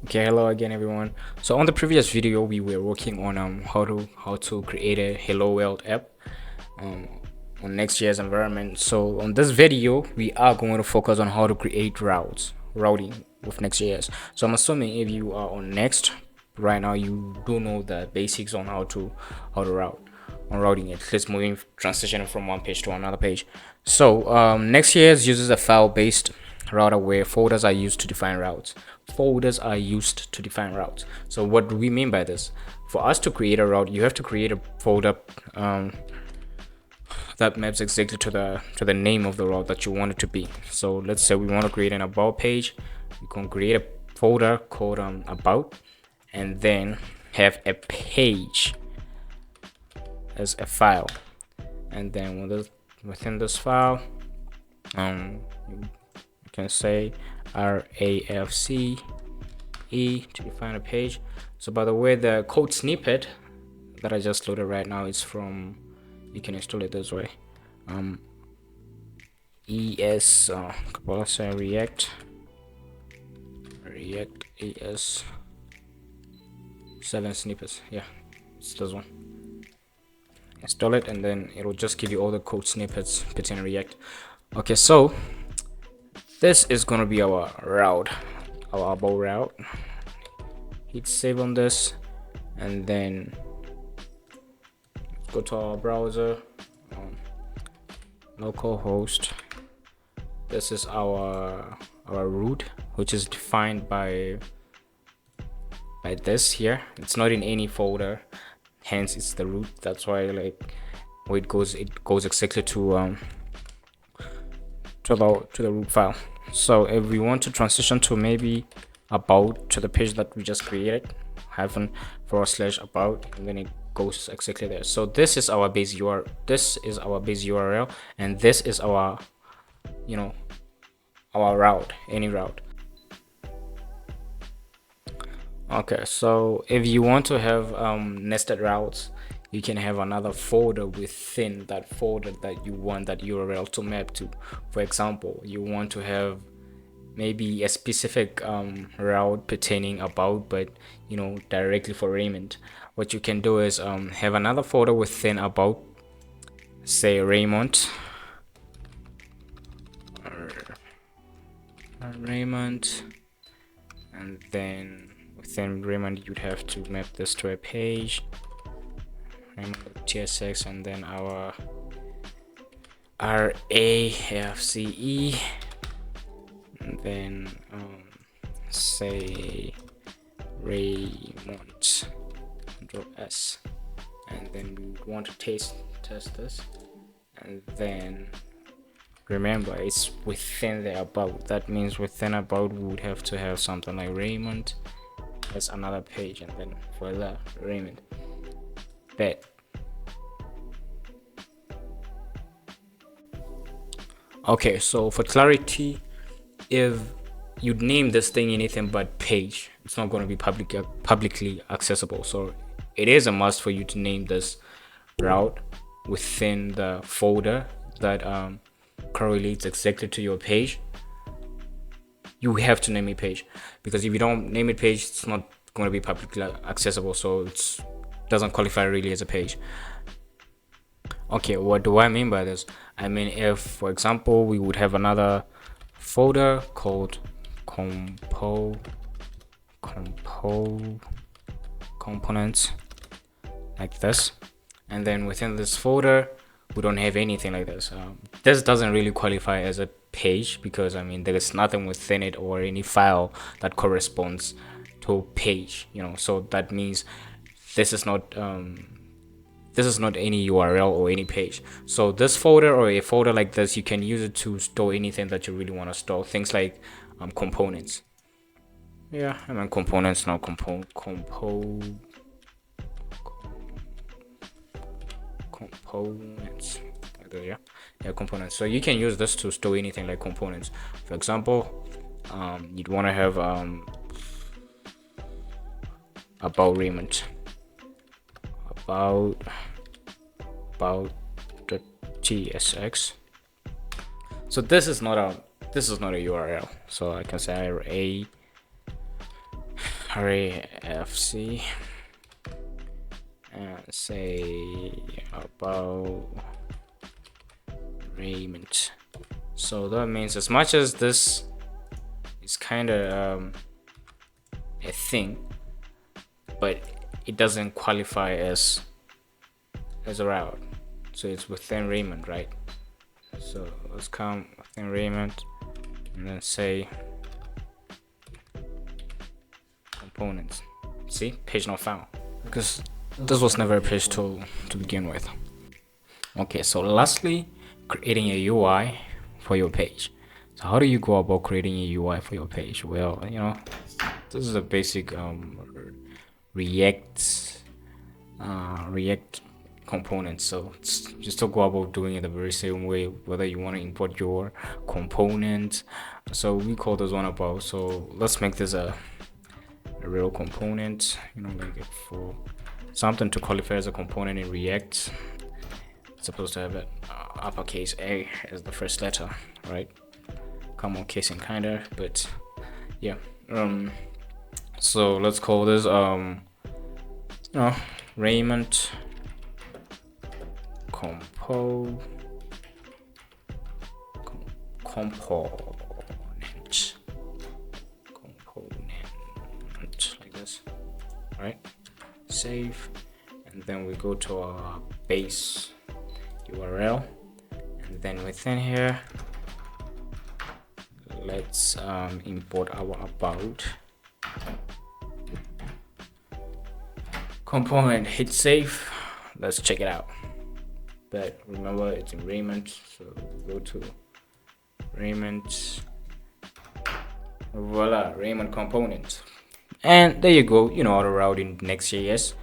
Okay, hello again everyone. So on the previous video we were working on how to create a hello world app um, on Next.js environment. So on this video we are going to focus on how to create routing with Next.js. So I'm assuming if you are on Next right now, you do know the basics on how to route on routing it. Let's moving transitioning from one page to another page. So Next.js uses a file-based router where folders are used to define routes. Folders are used to define routes. So what do we mean by this? For us to create a route, you have to create a folder that maps exactly to the name of the route that you want it to be. So let's say we want to create an about page. We can create a folder called about, and then have a page as a file, and then within this file you can say rafce to define a page. So by the way, the code snippet that I just loaded right now is from, you can install it this way, es react es 7 snippets. Yeah, it's this one. Install it and then it will just give you all the code snippets in React. Okay, so this is gonna be our route, our about route. Hit save on this, and then go to our browser, localhost. This is our root, which is defined by this here. It's not in any folder, hence it's the root. That's why, like, where it goes exactly to the root file. So if we want to transition to maybe about to the page that we just created, /about, and then it goes exactly there. So this is our base URL. This is our base URL, and this is our, our route, any route. Okay, so if you want to have nested routes, you can have another folder within that folder that you want that URL to map to. For example, you want to have maybe a specific route pertaining about, but directly for Raymond. What you can do is have another folder within about, say Raymond, and then within Raymond you'd have to map this to a page, Raymond.tsx, and then our RAFCE, and then say Raymond S, and then we want to test this, and then remember it's within the about. That means within about we would have to have something like Raymond as another page, and then for the Raymond that. Okay, so for clarity, if you'd name this thing anything but page, it's not going to be publicly accessible. So it is a must for you to name this route within the folder that correlates exactly to your page. You have to name it page, because if you don't name it page, it's not going to be publicly accessible, so it doesn't qualify really as a page. Okay, what do I mean by this? I mean, if for example we would have another folder called components like this, and then within this folder we don't have anything like this. This doesn't really qualify as a page, because I mean there is nothing within it or any file that corresponds to page, so that means this is not any URL or any page. So this folder or a folder like this, you can use it to store anything that you really want to store. Things like components. Yeah, I mean components, not components. Yeah, components. So you can use this to store anything like components. For example, you'd want to have about Raymond. About the tsx. So this is not a URL, so I can say array fc and say about Raymond. So that means as much as this is kind of a thing, but it doesn't qualify as a route, so it's within Raymond, right? So let's come within Raymond and then say components. See, page not found, because this was never a page to begin with. Okay, so lastly, creating a UI for your page. So how do you go about creating a UI for your page? Well, this is a basic React component. So just to go about doing it the very same way, whether you want to import your component. So we call this one about. So let's make this a real component, like for something to qualify as a component in React. It's supposed to have an uppercase A as the first letter, right? Common case and kinda, but yeah. So let's call this Raymond component, like this. All right, save, and then we go to our base URL, and then within here let's import our about component. Hit save. Let's check it out. But remember, it's in Raymond, so go to Raymond. Voila, Raymond component. And there you go, auto route in Next.js.